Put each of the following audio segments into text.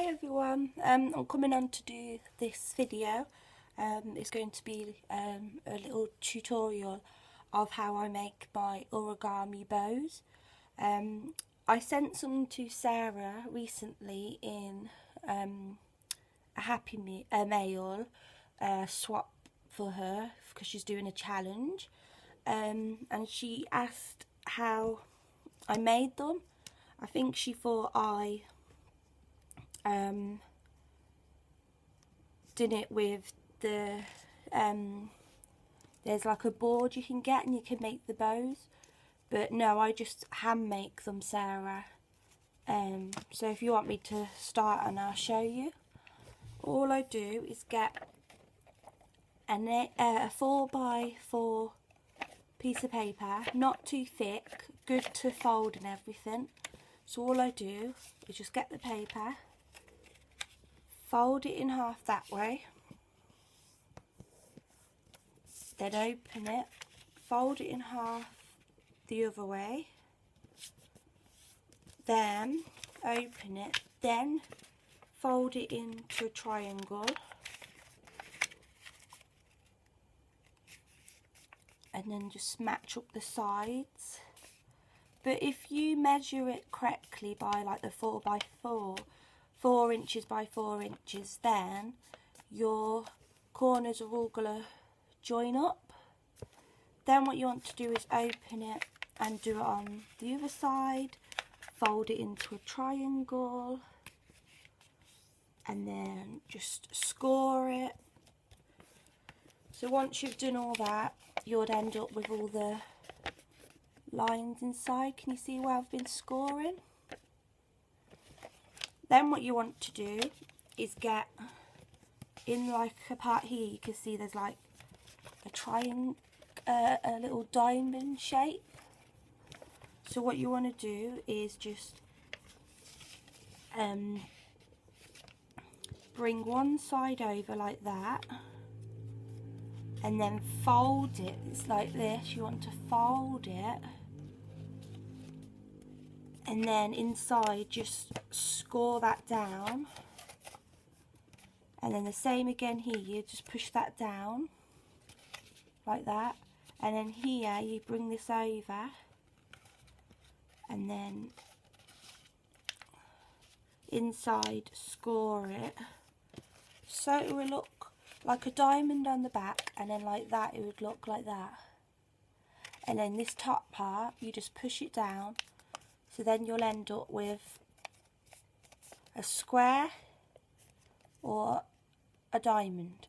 everyone, I'm coming on to do this video. It's going to be a little tutorial of how I make my origami bows. I sent some to Sarah recently in a happy mail swap for her because she's doing a challenge, and she asked how I made them. I think she thought I did it with the there's like a board you can get and you can make the bows, but no, I just hand make them, Sarah. So if you want me to start and I'll show you, all I do is get a 4x4 piece of paper, not too thick, good to fold and everything. So all I do is just get the paper, fold it in half that way, then open it, fold it in half the other way, then open it, then fold it into a triangle, and then just match up the sides. But if you measure it correctly by like the 4x4, 4 inches by 4 inches, then your corners are all gonna join up. Then what you want to do is open it and do it on the other side, fold it into a triangle, and then just score it. So once you've done all that, you'll end up with all the lines inside. Can you see where I've been scoring? Then what you want to do is get in like a part here, you can see there's like a triangle, a little diamond shape. So what you want to do is just bring one side over like that, and then fold it. It's like this. You want to fold it, and then inside just score that down, and then the same again here, you just push that down like that, and then here you bring this over and then inside score it, so it will look like a diamond on the back, and then like that it would look like that. And then this top part you just push it down, so then you'll end up with a square or a diamond.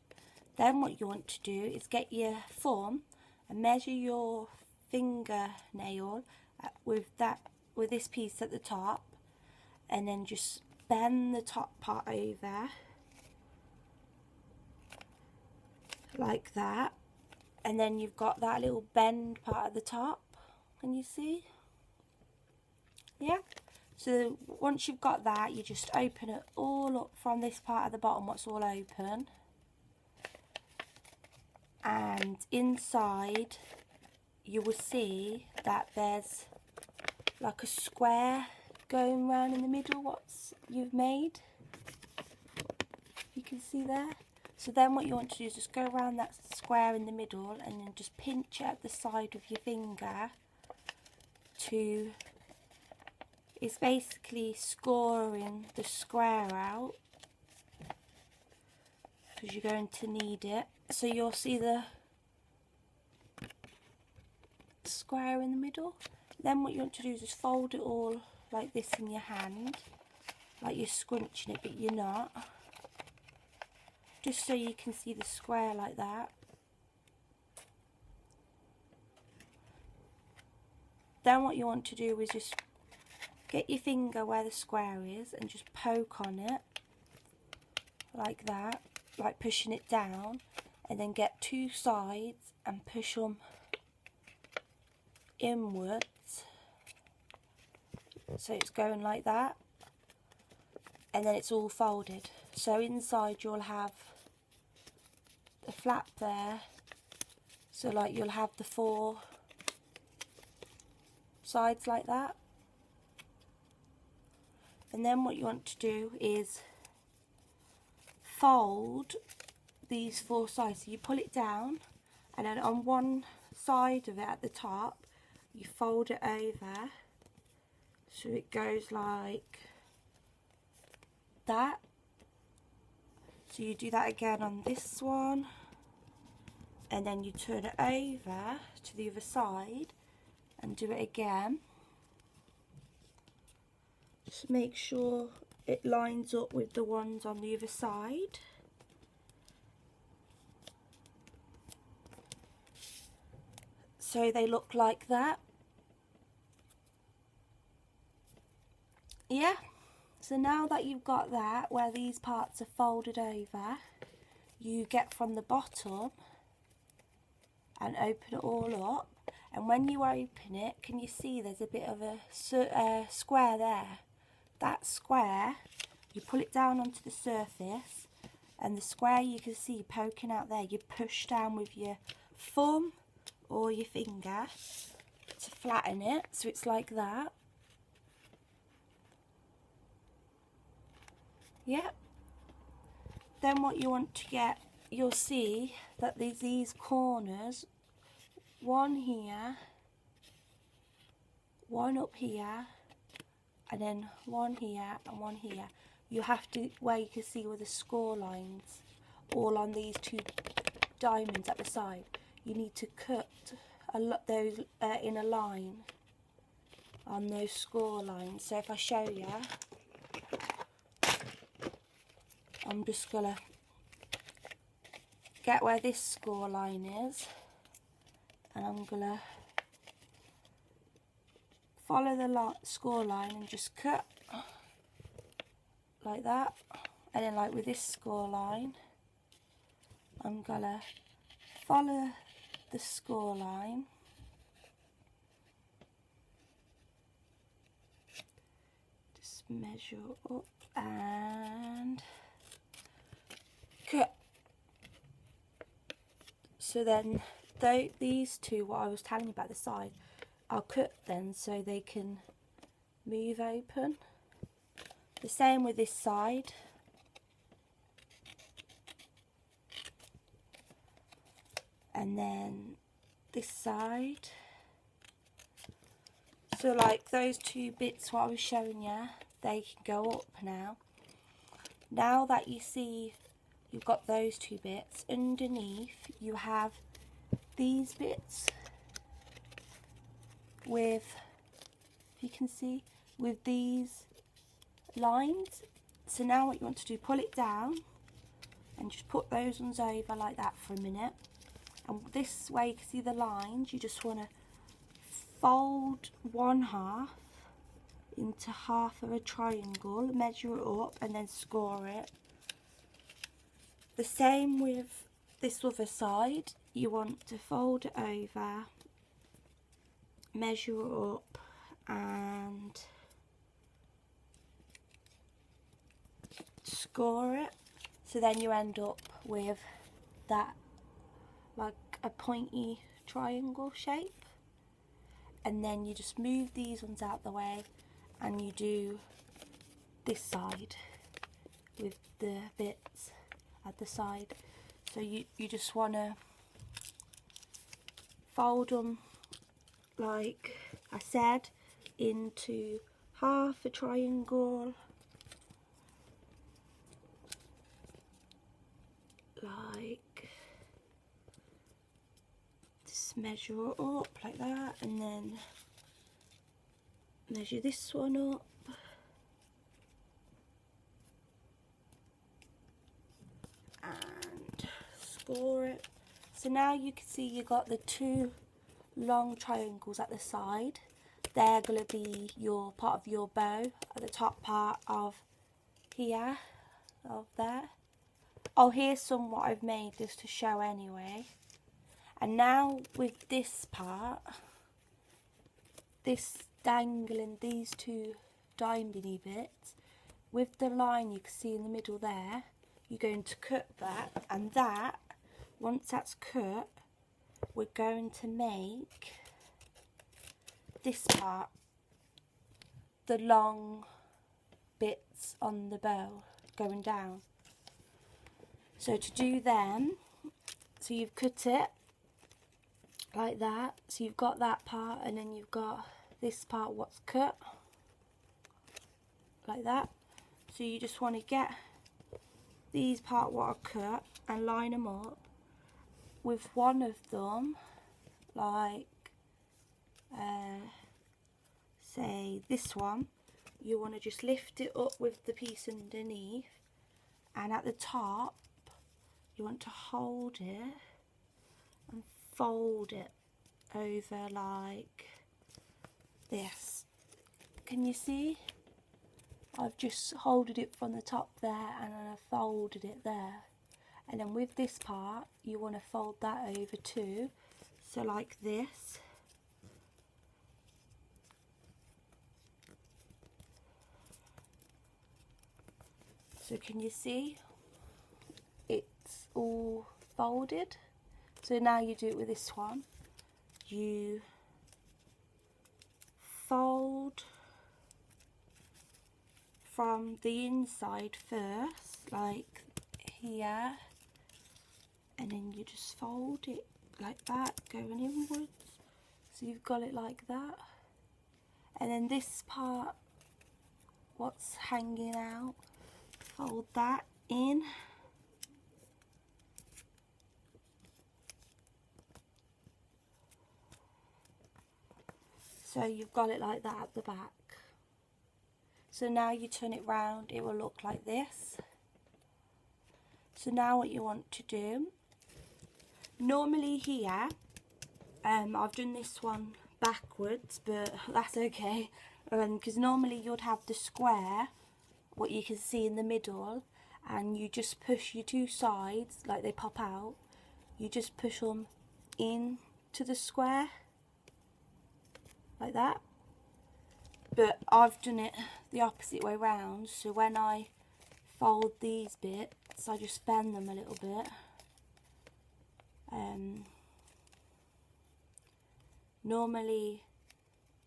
Then what you want to do is get your thumb and measure your fingernail with this piece at the top, and then just bend the top part over like that, and then you've got that little bend part at the top. Can you see? Yeah. So once you've got that, you just open it all up from this part at the bottom, what's all open, and inside you will see that there's like a square going round in the middle, what's you've made. You can see there. So then what you want to do is just go around that square in the middle and then just pinch it at the side of your finger to, it's basically scoring the square out, because you're going to need it. So you'll see the square in the middle. Then what you want to do is just fold it all like this in your hand, like you're scrunching it, but you're not, just so you can see the square like that. Then what you want to do is just get your finger where the square is and just poke on it like that, like pushing it down, and then get two sides and push them inwards, so it's going like that, and then it's all folded. So inside you'll have the flap there, so like you'll have the 4 sides like that. And then what you want to do is fold these 4 sides. So you pull it down, and then on one side of it at the top you fold it over so it goes like that. So you do that again on this one, and then you turn it over to the other side and do it again. Just make sure it lines up with the ones on the other side. So they look like that. Yeah, so now that you've got that, where these parts are folded over, you get from the bottom and open it all up. And when you open it, can you see there's a bit of a square there? That square, you pull it down onto the surface, and the square you can see poking out there, you push down with your thumb or your finger to flatten it, so it's like that. Yep. Then what you want to get, you'll see that there's these corners, one here, one up here, and then one here and one here. You have to, where you can see with the score lines, all on these 2 diamonds at the side, you need to cut those in a line on those score lines. So if I show you, I'm just gonna get where this score line is, and I'm gonna follow the score line and just cut like that. And then like with this score line, I'm gonna follow the score line, just measure up and cut. So then these 2, what I was telling you about the side, I'll cut then so they can move open. The same with this side. And then this side. So like those 2 bits what I was showing you, they can go up now. Now that you see you've got those 2 bits, underneath you have these bits with, if you can see, with these lines. So now what you want to do, pull it down and just put those ones over like that for a minute. And this way you can see the lines, you just want to fold one half into half of a triangle, measure it up and then score it. The same with this other side, you want to fold it over, measure it up and score it. So then you end up with that like a pointy triangle shape. And then you just move these ones out the way and you do this side with the bits at the side. So you just want to fold them, like I said, into half a triangle, like just measure it up like that, and then measure this one up, and score it. So now you can see you got the 2 long triangles at the side. They're going to be your part of your bow at the top part of here, of there. Oh, here's some what I've made just to show anyway. And now with this part, this dangling, these 2 diamond bits, with the line you can see in the middle there, you're going to cut that, and that, once that's cut, we're going to make this part, the long bits on the bow going down. So to do them, so you've cut it like that, so you've got that part, and then you've got this part what's cut like that. So you just want to get these part what are cut and line them up with one of them, like say this one. You want to just lift it up with the piece underneath, and at the top you want to hold it and fold it over like this. Can you see? I've just holded it from the top there, and then I've folded it there. And then with this part, you want to fold that over too. So like this. So can you see? It's all folded. So now you do it with this one. You fold from the inside first, like here, and then you just fold it like that, going inwards. So you've got it like that. And then this part, what's hanging out, fold that in. So you've got it like that at the back. So now you turn it round, it will look like this. So now what you want to do, normally here, I've done this one backwards, but that's okay, because normally you'd have the square, what you can see in the middle, and you just push your two sides, like they pop out, you just push them in to the square, like that. But I've done it the opposite way round, so when I fold these bits, I just bend them a little bit. Normally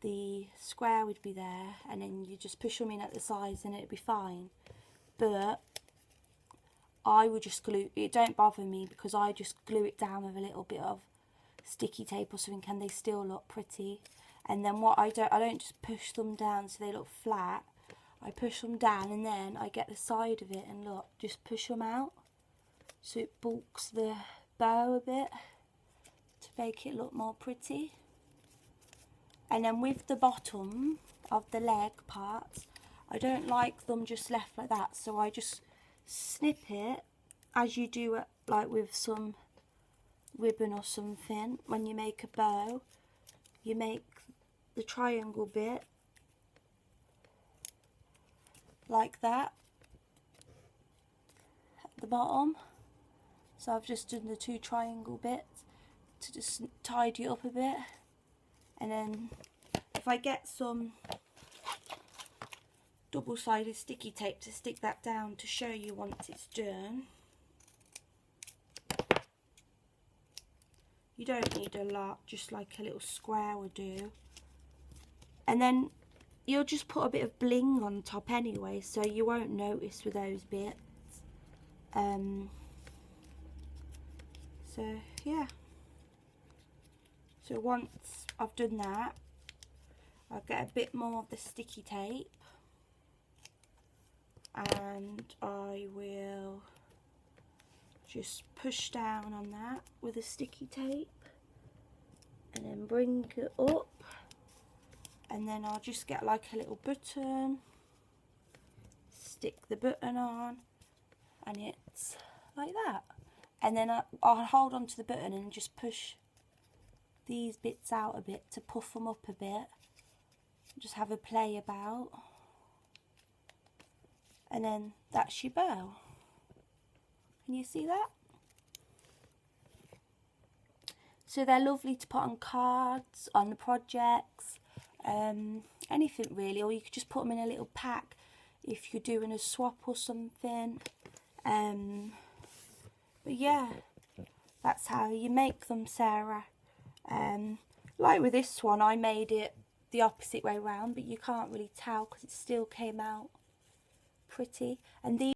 the square would be there, and then you just push them in at the sides and it'd be fine. But I would just glue it, don't bother me, because I just glue it down with a little bit of sticky tape or something, and they still look pretty. And then what I don't just push them down so they look flat. I push them down, and then I get the side of it and look, just push them out so it bulks the bow a bit to make it look more pretty. And then with the bottom of the leg parts, I don't like them just left like that, so I just snip it as you do it, like with some ribbon or something. When you make a bow, you make the triangle bit like that at the bottom. So I've just done the two triangle bits to just tidy it up a bit. And then if I get some double-sided sticky tape to stick that down to show you once it's done. You don't need a lot, just like a little square would do. And then you'll just put a bit of bling on top anyway, so you won't notice with those bits. So yeah. So once I've done that, I'll get a bit more of the sticky tape, and I will just push down on that with a sticky tape, and then bring it up, and then I'll just get like a little button, stick the button on, and it's like that. And then I'll hold on to the button and just push these bits out a bit to puff them up a bit. Just have a play about, and then that's your bow. Can you see that? So they're lovely to put on cards, on the projects, anything really, or you could just put them in a little pack if you're doing a swap or something. But yeah, that's how you make them, Sarah. Like with this one, I made it the opposite way round, but you can't really tell because it still came out pretty. And these